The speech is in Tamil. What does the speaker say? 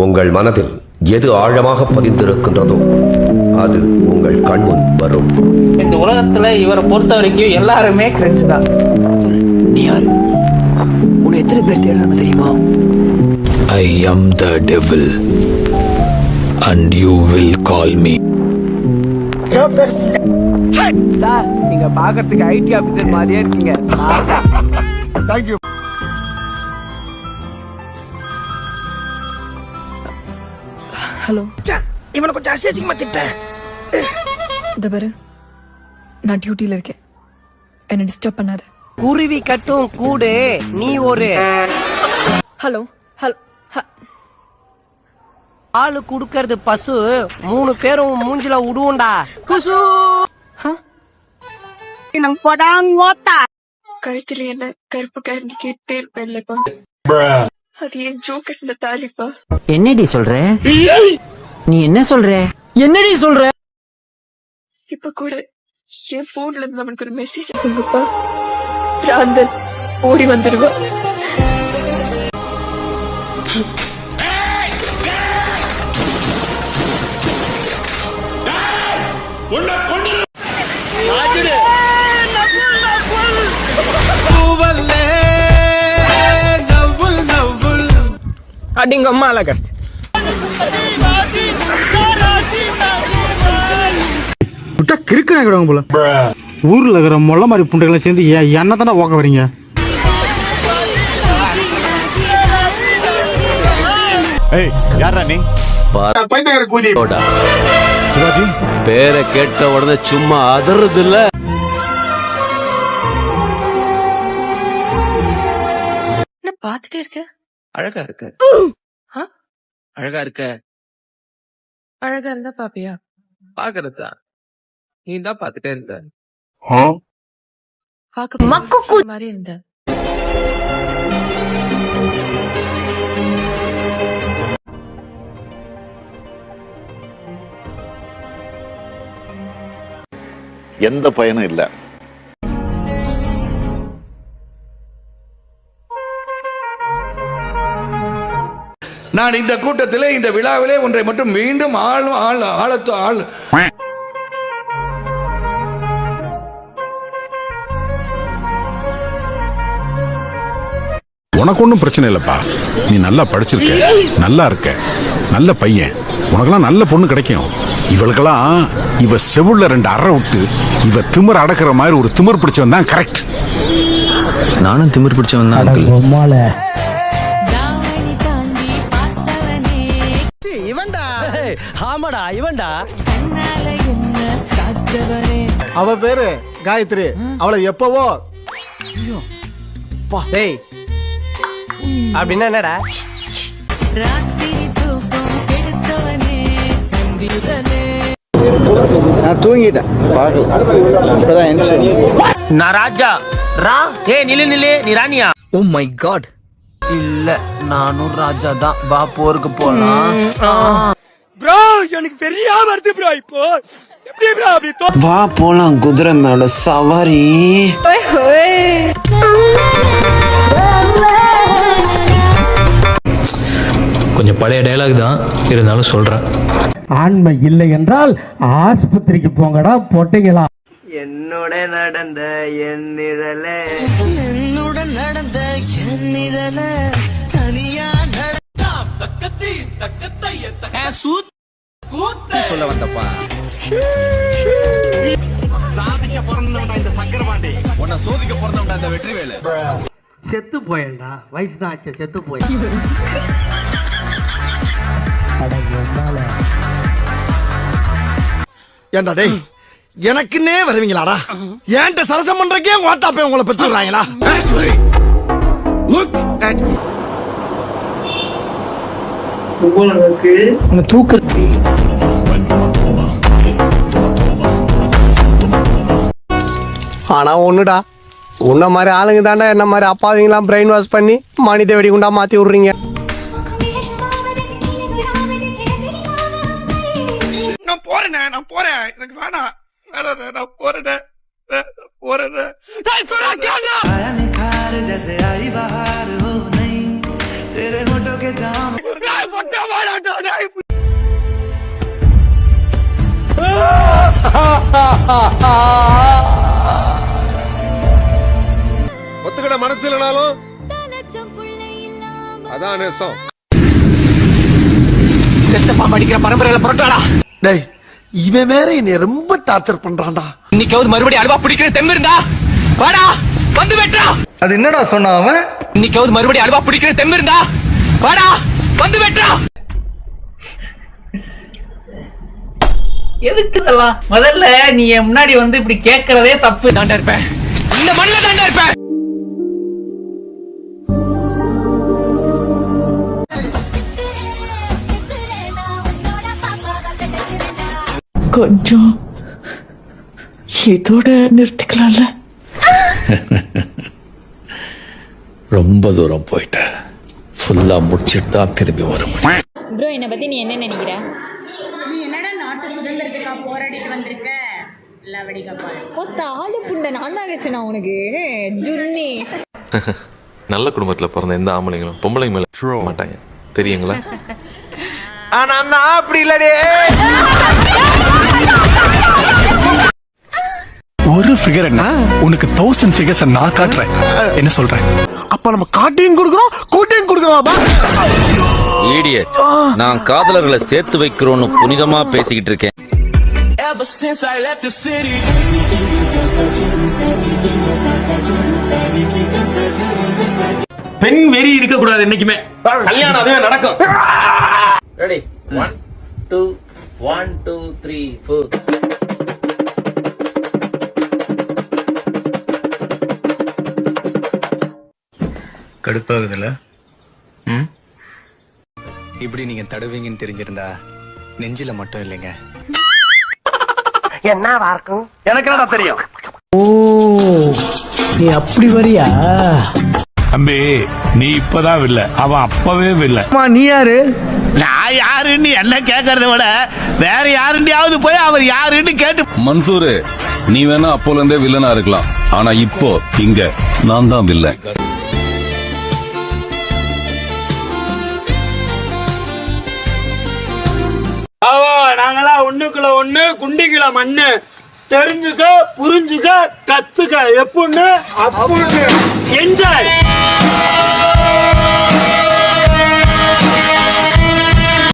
உங்கள் மனதில் எது ஆழமாக பதிந்திருக்கின்றதோ அது உங்கள் கண்முன் வரும். இந்த உலகத்துல இவரை பொறுத்த வரைக்கும் எல்லாருமே கிரிஞ்சு தான். நீ யாரு? உன்னை எத்தனை பேர் தேடுறாங்க தெரியுமா? I am the devil and you will call me. Sir, நீங்க பாக்குறதுக்கு ஐடி ஆபீசர் மாதிரியே இருக்கீங்க. Thank you. ஹலோ, இவனை கொஞ்சம் அசிங்கமா திட்டேன். இந்த பாரு, நான் டியூட்டில இருக்கேன், என்ன டிஸ்டர்ப் பண்ணாத. குருவி கட்டும் கூடு, நீ ஒரு ஹலோ ஹலோ ஆளு குடுக்கறது பசு, 3 பேரும் மூஞ்சில உடுவோண்டா குசு. கழுத்துல என்ன கருப்பு கரண்டி கேட்டே இருப்பேன்லப்பா, அது என் ஜோக்கெட்ல தாலிப்பா. என்னடி சொல்ற? நீ என்ன சொல்ற? என்னடி சொல்ற? இப்ப கூட என் போன்ல இருந்து அவனுக்கு ஒரு மெசேஜ் அனுப்புப்பா, ராந்தன் ஓடி வந்துடுவா. அடிங்க அம்மா அழக கிறுக்குறாங்க போல. ஊர்ல இருக்கிற மொள்ள மாதிரி புண்டைகளை சேர்ந்து என்ன தானே ஓக்க வரீங்க? சிவாஜி பேரை கேட்ட உடனே சும்மா அதறது இல்ல. பாத்துட்டே இருக்க. அழகா இருக்க. அழகா இருக்க. அழகா இருந்தா பாப்பியா? பாக்குறதா நீ தான் பாத்துட்டே இருந்த. பாக்க மாதிரி இருந்த. எந்த பயனும் இல்ல. நான் இந்த கூட்டத்திலே இந்த விழாவிலே ஒன்றை மட்டும் மீண்டும் உனக்கு ஒன்றும் பிரச்சனை இல்லப்பா. நீ நல்லா படிச்சிருக்க, நல்லா இருக்க, நல்ல பையன், உனக்கெல்லாம் நல்ல பொண்ணு கிடைக்கும். இவளுக்கெல்லாம் இவ செவுள்ள 2 அறை விட்டு இவ திமிர அடக்கிற மாதிரி ஒரு திமிர் பிடிச்சவன் தான் கரெக்ட். நானும் திமிர் பிடிச்சவன் தான். இவன்டா. ஆமாடா இவன்டா. அவ பேரு காயத்ரி. அவளை எப்பவோ டேய் அப்படின்னா என்னடா? நான் தூங்கிட்டேன், இப்பதான் எந்திரிச்சேன். நான் ராஜா. நில்லு நீ ராணியா? Oh my god. இல்ல, நானும் ராஜா தான். வா போருக்கு போலாம். ப்ரோ எனக்கு பெரிய வருது ப்ரோ. இப்போ எப்படி ப்ரோ அப்படி வா போலாம் குதிரை மேல சவாரி. கொஞ்சம் பழைய டயலாக் தான், இருந்தாலும் சொல்றேன். ஆண்மை இல்லை என்றால் ஆஸ்பத்திரிக்கு போங்கடா பொட்டைங்களா. என்னோட நடந்த என் நிழலே, என்னோட நடந்த என் நிழலே, தனியா சொல்ல வந்தப்பா. சாதிக்க பிறந்தவன்டா இந்த சக்கரபாண்டி, உன்னை சோதிக்க பிறந்தவன்டா இந்த வெற்றிவேலு. செத்து போயண்டா, வயசு தான் ஆச்சு, செத்து போய். ஏண்டா டேய், எனக்குன்னே வருவீங்களாடா? ஏன்ட்ட சரசம் பண்றக்கே ஓட்டாப்பே உங்களை பெற்றுறாங்களா? தூக்கு ஆனா ஒண்ணுடா, உன்ன மாதிரி ஆளுங்க தாண்டா என்ன மாதிரி அப்பாவிங்களாம் பிரெயின் வாஷ் பண்ணி மனித வெடிகுண்டா மாத்தி விடுறீங்க. நான் போறேன், எனக்கு வேணாம், நான் போறேன். ஒத்துக்கிட மனசு இல்லைனாலும் அதான் நேசம். செத்தப்பா படிக்கிற பரம்பரையில புரட்டாடா. டேய் இவன் வேற என்னை ரொம்ப டார்ச்சர் பண்றான்டா. இன்னைக்காவது மறுபடியும் அல்வா பிடிக்கிற தெம்பு இருந்தா வாடா வந்து வெட்டா. அது என்னடா சொன்ன அவன்? இன்னைக்காவது மறுபடியும் அல்வா பிடிக்கிற தெம்பு இருந்தா வாடா வந்து வெட்டா. எதுக்கு இதெல்லாம்? முதல்ல நீ என் முன்னாடி வந்து இப்படி கேட்கறதே தப்பு. தாண்டா இருப்பேன், இந்த மண்ணில தாண்டா இருப்பேன். கொஞ்சம் இதோட நிறுத்திக்கலாம்ல? ரொம்ப தூரம் போயிட்ட. ஃபுல்லா முடிச்சிட்டு தான் திரும்பி வர முடியும். ப்ரோ என்னை பத்தி நீ என்ன நினைக்கிற? நீ என்னடா நாட்டு சுதந்திரத்துக்கா போராடிட்டு வந்திருக்க? ஒத்த ஆளு புண்டை நான் தான் வச்சேனா உனக்கு ஜுன்னி. நல்ல குடும்பத்துல பிறந்த எந்த ஆம்பளைங்களும் பொம்பளை மேல மாட்டாங்க தெரியுங்களா? ஆனா நான் அப்படி இல்லடே. ஒரு ஃபிகர் என்ன உனக்கு 1000 ஃபிகர்ஸ் நான் காட்டுறேன். என்ன சொல்றேன்? அப்ப நம்ம காட்டையும் கொடுக்குறோம் கூட்டையும் கொடுக்குறோம். ஈடியட். நான் காதலர்களை சேர்த்து வைக்கிறோன்னு புனிதமா பேசிக்கிட்டு இருக்கேன். பெண் வெறி இருக்க கூடாது என்னைக்குமே. கல்யாணம் அதுவே நடக்கும். ரெடி 1 2 1 2 3 4. கடுப்பாகுதுல்ல? இப்படி நீங்க தடுவீங்கன்னு தெரிஞ்சிருந்தா நெஞ்சில மட்டும் இல்லைங்க. என்னவா இருக்கும்? எனக்கு என்னடா தெரியும்? ஓ நீ அப்படி வரியா? தம்பி நீ இப்பதான் இல்ல, அவன் அப்பவே இல்ல. நீ யாரு? நான் யாருன்னு என்ன கேட்கறத விட வேற யாருண்டியாவது போய் அவர் யாருன்னு கேட்டு. மன்சூரு, நீ வேணா அப்போல இருந்தே வில்லனா இருக்கலாம், ஆனா இப்போ இங்க நான் தான் வில்லன். நாங்களாம் ஒண்ணுக்குள்ள ஒண்ணு குண்டிக்குள்ள மண்ணு. தெரிஞ்சுக்க புரிஞ்சுக்க கத்துக்க. எப்படின்னு என்ஜாய்.